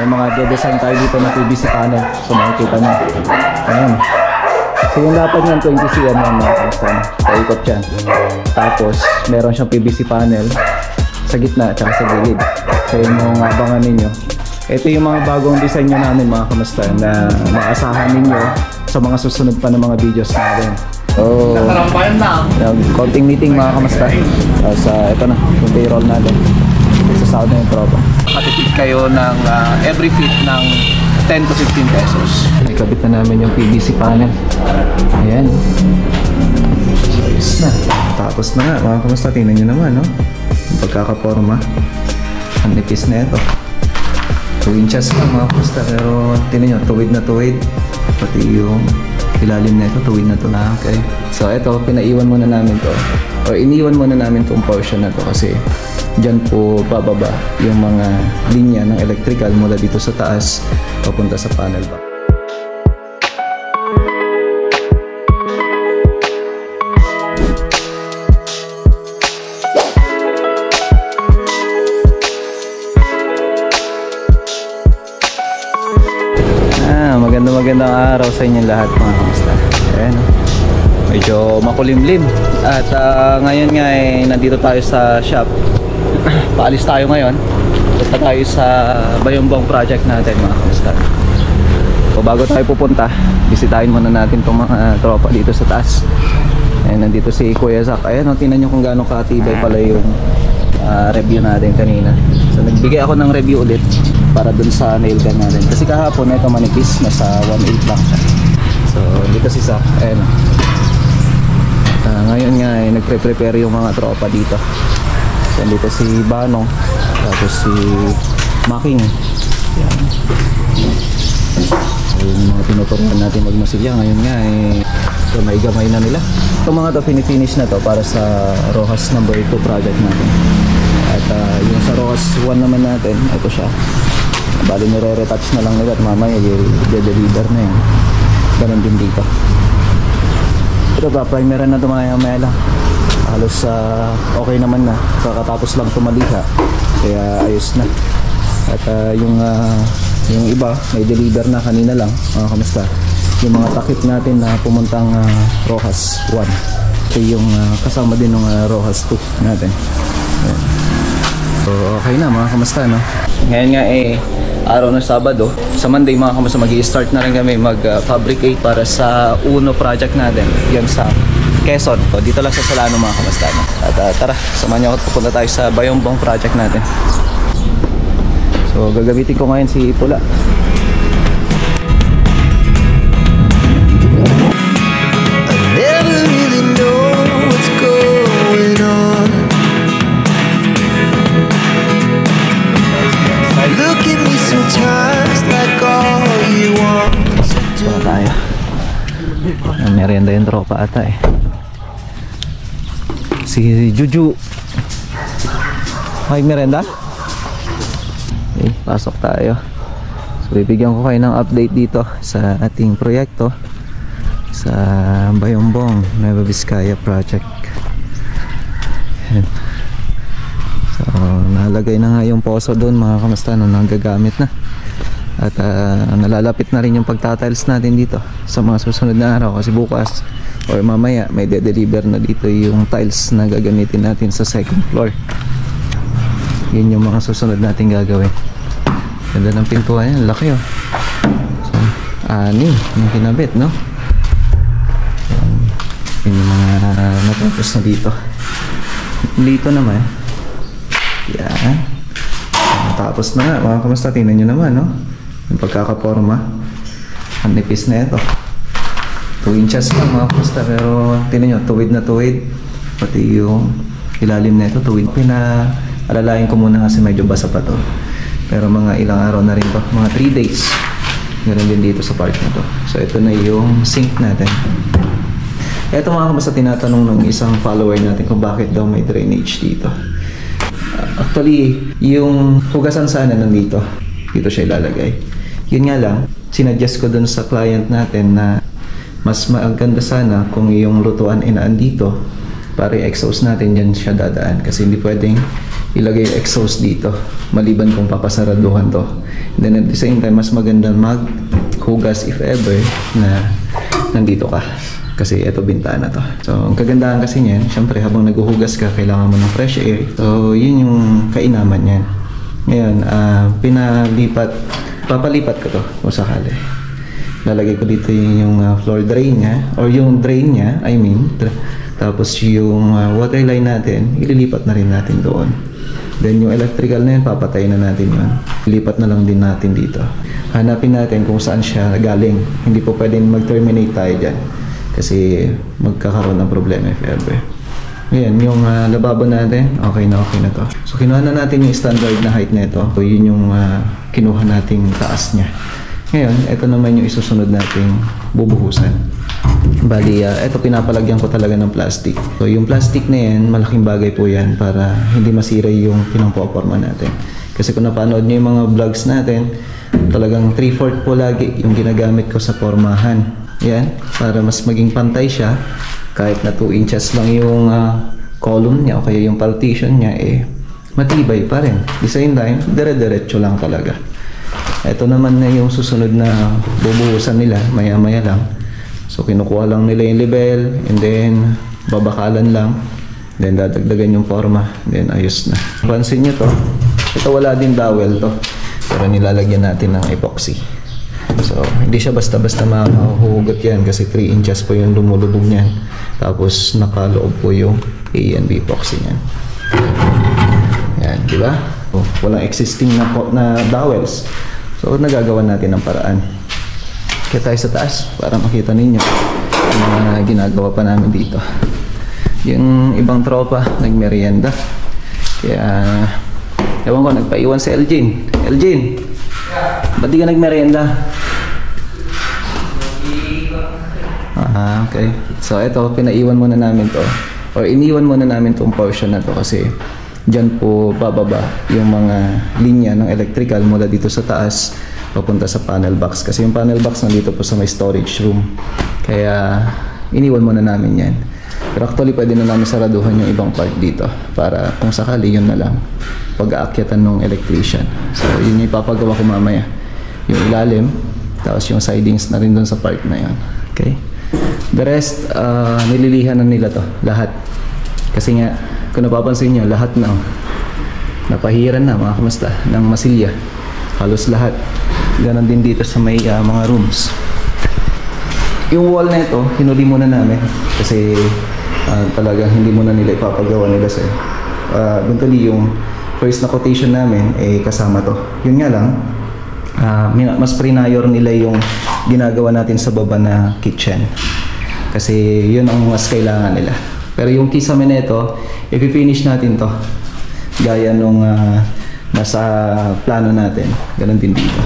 may mga de-design tayo dito na PVC panel. So makikita nyo. Ayan. So yung lapad niyan 20 cm yan mga kamusta. Paikot yan. Tapos meron siyang PVC panel sa gitna at sa gilid. So yun yung abangan ninyo. Ito yung mga bagong design nyo namin mga kamusta na maasahan ninyo sa mga susunod pa ng mga videos natin. So, konting meeting mga kamusta. Tapos ito na, yung payroll natin. Sa sahod na yung tropa. Makatipid kayo ng every feet ng 10 to 15 pesos. Ikabit na namin yung PVC panel. Ayan. So, ayos na. Tapos na nga, mga kamusta, tingnan nyo naman, no? Yung pagkakaporma. Ang nipis na ito. 2 inches lang, mga kamusta. Pero, tingnan nyo, tuwid na tuwid. Pati yung ilalim na ito, tuwid na ito na. Okay. So, ito, pinaiwan muna namin to. Or iniwan muna namin itong portion na to kasi dyan po bababa yung mga linya ng electrical mula dito sa taas papunta sa panel box. Magandang araw sa inyong lahat mga kamusta. Ayan, medyo makulimlim at ngayon nga nandito tayo sa shop. Paalis tayo ngayon. Punta tayo sa Bayambong project natin mga kamusta. So bago tayo pupunta, bisitahin muna natin itong mga tropa dito sa taas. Ayan, nandito si Kuya Zach. Ayan, tingnan nyo kung gaano katibay pala yung review natin kanina. So nagbigay ako ng review ulit para dun sa nail gun natin. Kasi kahapon ito manipis, nasa 1.8 lang siya. So dito si Zach. Ayan. Ngayon nga nagpre-prepare yung mga tropa dito. So dito si Banong, tapos si Making. Ayan. So yung mga tinuturuan natin magmasilya ngayon nga gamay-gamay na nila. Itong mga to finish na to para sa Rojas number 2 project natin. At yung sa Rojas 1 naman natin, ito siya. Bali nire-retouch na lang nila at mamaya i-deliver na yan. Ganon din dito. Ito ba, primer na ito maya lang. Halos okay naman na. Kakatapos lang tumaliha. Kaya ayos na. At yung iba, may deliver na kanina lang. Kamusta? Yung mga takip natin na pumuntang Rojas 1. Ito yung kasama din ng Rojas 2 natin. Ayan. So okay na mga kamusta, no? Ngayon nga araw ng Sabado. Sa Monday mga kamusta mag-i-start na rin kami mag-fabricate para sa Uno project natin. Yan sa Quezon. So, dito lang sa Solano mga kamusta, no? At tara, samahan niyo ako at pupunta tayo sa Bayambong project natin. So gagamitin ko ngayon si Pula. Tayo. Merienda yung tropa ata si Juju. May merienda? Okay, pasok tayo. So bibigyan ko kayo ng update dito sa ating proyekto sa Bayambong Nueva Vizcaya project. So nalagay na nga yung poso doon mga kamusta, no, nagagamit na. At nalalapit na rin yung pagtatiles natin dito sa mga susunod na araw kasi bukas or mamaya may de-deliver na dito yung tiles na gagamitin natin sa second floor. Yun yung mga susunod natin gagawin. Ganda ng pintuan yan, laki oh. So, yung kinabit, no? Yun yung mga natapos na dito. Dito naman yan. Tapos na nga mga kamusta, tingnan nyo naman, no? Yung pagkakaporma. Ang nipis na ito. 2 inches lang mga kamusta. Pero tingnan nyo, tuwid na tuwid. Pati yung ilalim na ito, tuwid. Pinaalalayan ko muna kasi medyo basa pa to. Pero mga ilang araw na rin to. Mga 3 days. Ganun din dito sa part na to. So ito na yung sink natin. Ito mga kamusta, tinatanong ng isang follower natin kung bakit daw may drainage dito. Actually, yung hugasan sana nandito. Dito siya ilalagay. Yun nga lang, sinuggest ko dun sa client natin na mas maganda sana kung yung lutuan inaan dito para i-exhaust natin dyan siya dadaan. Kasi hindi pwedeng ilagay yung exhaust dito, maliban kung papasaraduhan to. Then at the same time, mas maganda maghugas if ever na nandito ka. Kasi ito bintana to. So, ang kagandahan kasi niyan, syempre habang naghuhugas ka, kailangan mo ng fresh air. So, yun yung kainaman niyan. Ngayon, papalipat ko to kung sakali. Lalagay ko dito yung floor drain niya, or yung drain niya, tapos yung water line natin, ililipat na rin natin doon. Then yung electrical na yun, papatay na natin yun. Ilipat na lang din natin dito. Hanapin natin kung saan siya galing. Hindi po pwedeng mag-terminate tayo dyan. Kasi magkakaroon ng problema if ever. Ngayon, yung lababo natin, okay na to. So, kinuha na natin yung standard na height nito. So, yun yung kinuha nating taas niya. Ngayon, ito naman yung isusunod nating bubuhusan. Bali, ito pinapalagyan ko talaga ng plastic. So, yung plastic na yan, malaking bagay po yan para hindi masira yung pinangpoporma natin. Kasi kung napanood nyo yung mga vlogs natin, talagang 3/4 po lagi yung ginagamit ko sa pormahan. Yan, para mas maging pantay siya. Kahit na 2 inches lang yung column niya o kaya yung partition niya, matibay pa rin. At the same time, dire-diretso lang talaga. Ito naman na yung susunod na bubuhusan nila, maya-maya lang. So, kinukuha lang nila yung level, and then babakalan lang, then dadagdagan yung forma, then ayos na. Pansin nyo to, ito wala din dowel to, pero nilalagyan natin ng epoxy. So, hindi siya basta-basta mahuhugot yan kasi 3 inches po yung lumulubog niyan. Tapos, nakaloob po yung A&B epoxy niyan. Yan, di ba? Walang existing na dowels. So, nagagawa natin ng paraan. Kaya tayo sa taas para makita ninyo ang mga ginagawa pa namin dito. Yung ibang tropa, nagmerienda. Kaya, ewan ko, nagpaiwan si Elgin. Elgin! Ba't di ka nagmerienda? Okay. So, ito, pinaiwan muna namin to. Or iniwan muna namin tong portion na to kasi dyan po bababa yung mga linya ng electrical mula dito sa taas papunta sa panel box. Kasi yung panel box nandito po sa may storage room. Kaya, iniwan muna namin yan. Pero actually, pwede na namin saraduhan yung ibang part dito para kung sakali, yun na lang pag-aakyatan ng electrician. So, yun yung ipapagawa ko mamaya. Yung ilalim, tapos yung sidings na rin dun sa part na yun. Okay? The rest, nililihan na nila to, lahat. Kasi nga, kung napapansin nyo, lahat na napahiran na, mga kamusta, ng masilya. Halos lahat. Ganon din dito sa may mga rooms. Yung wall na ito, hinuli muna namin. Kasi talagang hindi muna nila ipapagawa nila sir. Eventually, yung first na quotation namin, kasama to. Yun nga lang, mas prinayor nila yung ginagawa natin sa baba na kitchen. Kasi yun ang mas kailangan nila. Pero yung kisame na ito, i-finish natin to. Gaya nung nasa plano natin. Ganon din dito.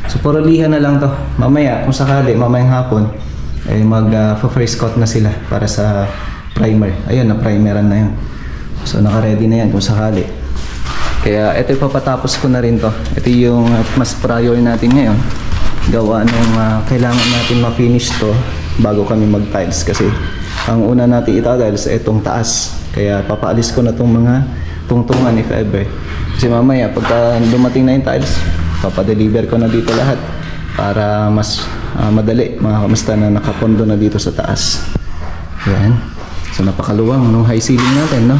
So, puralihan na lang to. Mamaya, kung sakali, mamayang hapon, mag-first coat na sila para sa primer. Ayun, na-primeran na yun. So, naka-ready na yan kung sakali. Kaya, ito ipapatapos ko na rin to. Ito yung mas prior natin ngayon. Gawa nung kailangan natin ma-finish to bago kami mag-tiles. Kasi, ang una natin ita-tiles ay itong taas. Kaya, papaalis ko na itong mga tungtungan if ever. Kasi mamaya, pagka dumating na yung tiles, papadeliver ko na dito lahat para mas madali mga kamusta na nakapondo na dito sa taas. Yan. So napakaluwang nung high ceiling natin, no?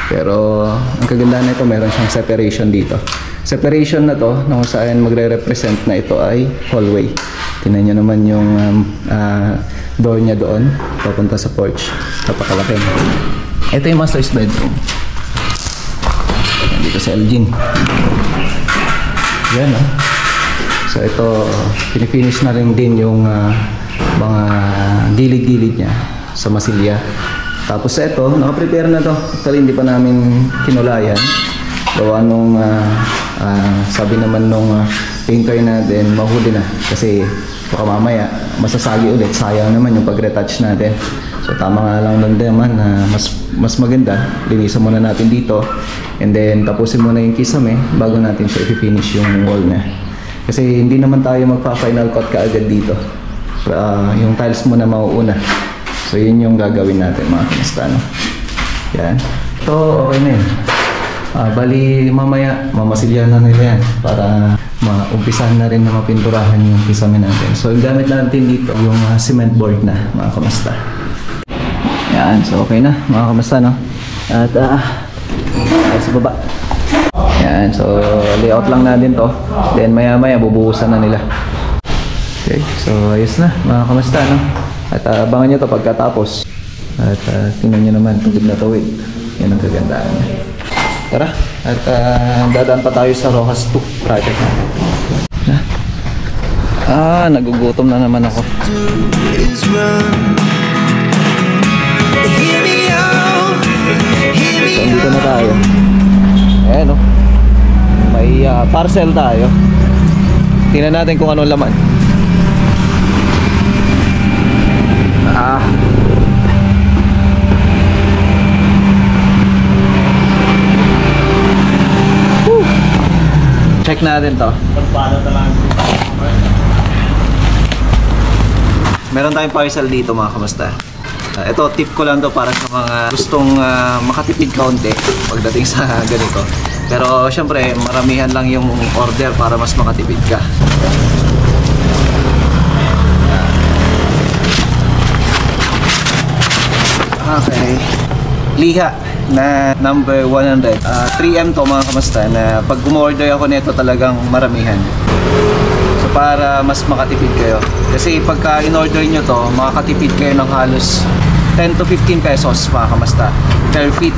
Pero ang kagandahan nito, meron siyang separation dito. Separation na to, na kung saan magre-represent na ito ay hallway. Tingnan nyo naman yung door niya doon, papunta sa porch. Napakalaki. Ito yung master's bedroom. Dito sa Elgin. Yan, no? So ito, pinifinish na rin din yung mga gilid-gilid niya sa masilya. Tapos ito, nakaprepare na to. Actually, hindi pa namin kinulayan. Gawa nung, sabi naman nung painter natin, mahuli na. Kasi baka mamaya, masasagi ulit. Sayang naman yung pag-retouch natin. So tama nga lang nun naman na mas maganda. Linisan muna natin dito. And then tapusin muna yung kisame bago natin siya i-finish yung wall na. Kasi hindi naman tayo magpa-final coat kaagad dito. Yung tiles muna mauuna. So yun yung gagawin natin mga kamusta, no? Yan. Ito okay na yun. Bali mamaya mamasilyan na nila yan para maumpisahan na rin na mapinturahan yung kisame natin. So gamit natin dito yung cement board na mga kamasta. Yan, so okay na mga kamasta, no? At sa baba. Yan, so layout lang natin to. Then maya maya bubuhusan na nila. Okay, so ayos na mga kamasta, no? At abangan nyo to pagkatapos. At tingnan nyo naman, tuwid na tuwid. Yan ang kagandaan niya. Tara, at dadaan pa tayo sa Rojas 2 project natin. Nagugutom na naman ako. So, dito na tayo. Ayan, oh. May parcel tayo. Tingnan natin kung anong laman. Check natin to. Meron tayong parcel dito mga kamasta. Ito tip ko lang to para sa mga gustong makatipid kaunti pagdating sa ganito. Pero syempre maramihan lang yung order para mas makatipid ka. Okay. Liha na number 100. 3M to mga kamasta, na pag umorder ako nito talagang maramihan. So para mas makatipid kayo. Kasi pagka in-order nyo to, makakatipid kayo ng halos 10 to 15 pesos mga kamasta per feet.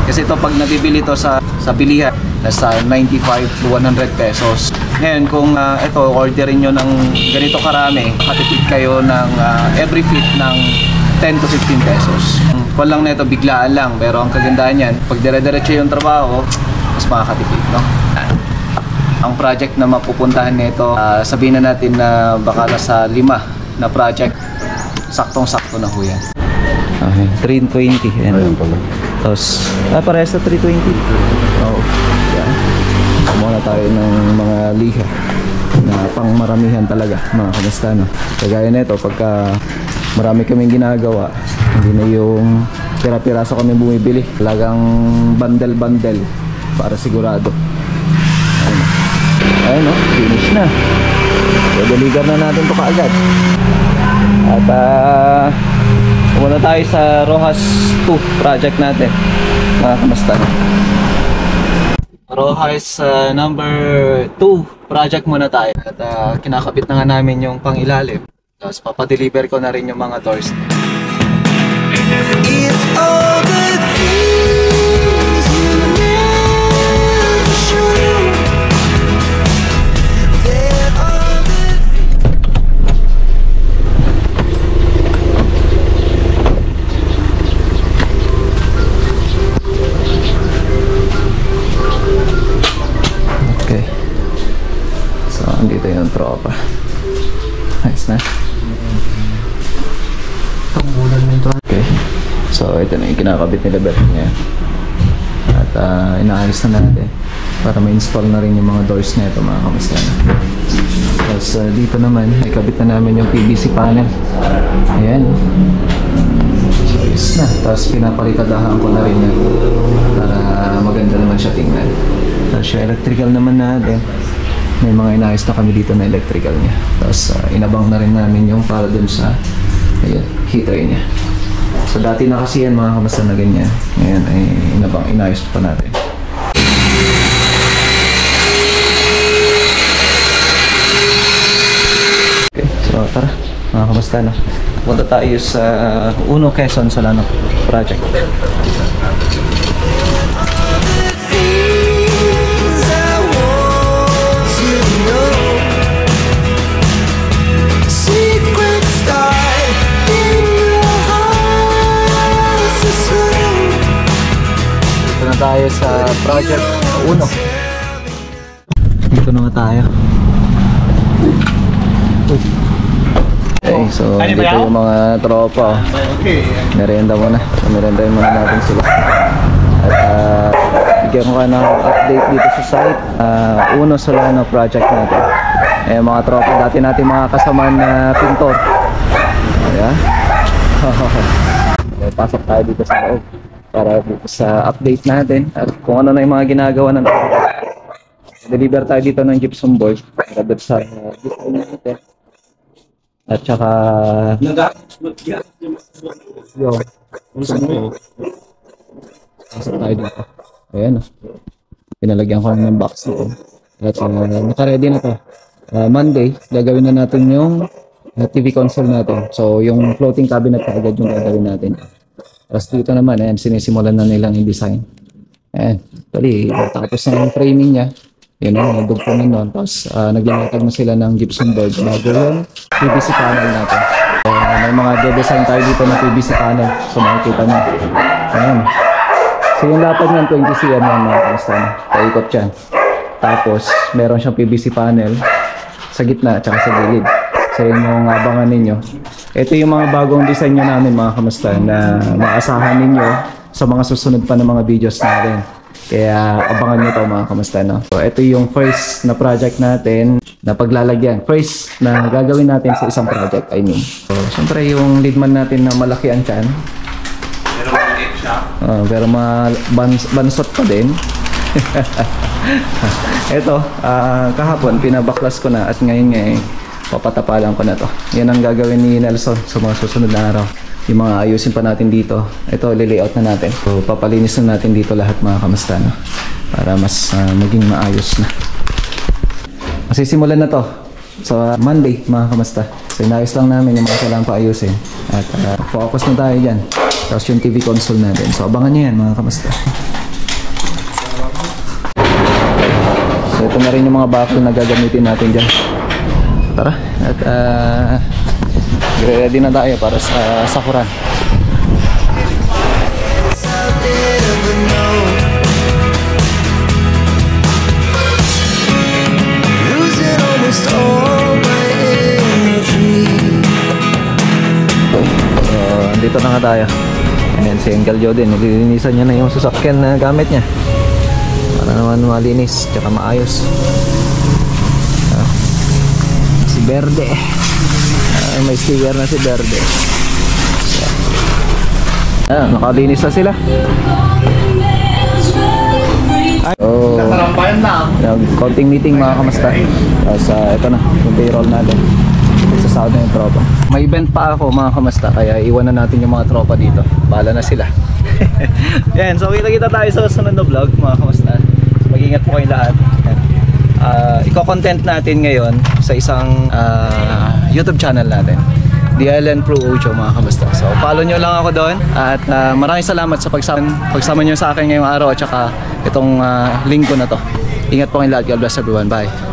Kasi ito pag nabibili to sa bilihan, nasa 95 to 100 pesos. Ngayon kung ito orderin nyo ng ganito karami, makatipid kayo ng every feet ng 10 to 15 pesos. Kung lang na ito, biglaan lang. Pero ang kagandahan yan, pag dire-diretso yung trabaho, mas makakatipid, no? Ang project na mapupuntahan nito, sabihin na natin na baka nasa 5 na project. Saktong-sakto na ho yan. Okay, 320. Ayan pala. Tapos, parehas na 320. Oo. Yan. Kumuha na tayo ng mga liha na pang maramihan talaga, mga kamasta, no? Kagaya nito, pagka marami kaming ginagawa, hindi na yung pira-piraso kami bumibili, talagang bundle-bundle para sigurado. Ayun, no? Finish na. So deliver na natin to kaagad. At pumunta tayo sa Rojas 2 project natin, mga kamasta. Rojas number 2 project muna tayo. At kinakabit na nga namin yung pangilalim. Tapos papadeliver ko na rin yung mga doors. It's all the things you never show. There are Okay. So, andito yung tropa. Nice na. Okay. So ito na yung kinakabit nila Bert niya. At inaayos na natin para ma-install na rin yung mga doors na ito mga kamasta na. Tapos dito naman ay kabit na namin yung PVC panel. Ayan. So ayos na. Tapos pinapalitadahan ko na rin yan para maganda naman siya tingnan. Tapos yung electrical naman natin, may mga inayos na kami dito na electrical niya. Tapos inabang na rin namin yung para dun sa heater niya. So dati na kasi yan mga kamasta na ganyan. Ngayon ay inayos pa natin. Okay, so tara mga kamasta, no? Punta tayo sa Uno Quezon Solano project. Tayo sa project Uno. Dito na tayo. Okay, so dito yung mga tropa. Merienda muna. Meriendahin muna natin sila. At bigyan ko ka ng update dito sa site. Uno Solano project natin. Mga tropa, dati natin mga kasamaan na pintor. Ayan. Pasok tayo dito sa loob. para sa update natin at kung ano na yung mga ginagawa ng deliver tayo dito ng gypsum board para doon sa design natin. At saka yung pasok tayo dito. Ayan, pinalagyan ko ng box nito. At naka-ready na to. Monday, gagawin na natin yung TV console natin. So, yung floating cabinet na agad yung gagawin natin. Tapos dito naman, ayan, sinisimulan na nilang i-design. Ayan, actually, tapos na yung framing niya. Yun o, dugtungin nun. Tapos, naglalatag na sila ng gypsum board bago yung PVC panel natin. So, may mga de-design tayo dito na PVC panel. So, makikita nyo. Ayan. So, yung lapad niyan, 20 cm yan mga kamusta. Paikot yan. Tapos, meron siyang PVC panel sa gitna at saka sa gilid. So, yun yung abangan ninyo. Ito yung mga bagong design nyo namin mga kamusta na maasahan ninyo sa mga susunod pa ng mga videos natin. Kaya abangan nyo ito mga kamusta, no? So, ito yung first na project natin na paglalagyan. First na gagawin natin sa isang project, I mean. So, syempre yung leadman natin na malaki ang tiyan. Pero maliit siya. Pero bansot pa din. Ito, kahapon pinabaklas ko na at ngayon papatapalan ko na to. Yan ang gagawin ni Nelson sa mga susunod na araw. Yung mga ayusin pa natin dito. Ito, lilayout na natin. So, papalinis na natin dito lahat mga kamusta, no? Para mas maging maayos na. Masisimulan na to sa Monday mga kamusta. So, inayos lang namin yung mga kailangan pa ayusin. At focus na tayo dyan. Tapos yung TV console natin. So, abangan nyo yan mga kamusta. So, ito na rin yung mga baffle na gagamitin natin dyan. Tara, at ready na tayo para sa sakuran. Andito na nga tayo. Ayan, si Uncle Joe din. Nililinisan niya na yung sasakyan na gamit niya para naman malinis tsaka maayos. Si Verde, may sticker na si Verde. Nakalinis na sila. Nasarampayan na. Konting meeting mga kamusta. Tapos ito na yung payroll natin. Sasahod na yung tropa. May event pa ako mga kamusta, kaya iwan na natin yung mga tropa dito. Bahala na sila. Yan, so kita-kita tayo sa sunod na vlog mga kamusta. So, mag-ingat po kayo lahat. Iko-content natin ngayon sa isang YouTube channel natin, The Island Pro Ocho mga kamusta. So follow nyo lang ako doon. At maraming salamat sa pagsama nyo sa akin ngayong araw. At saka itong linggo na to. Ingat po kayo lahat. God bless everyone. Bye.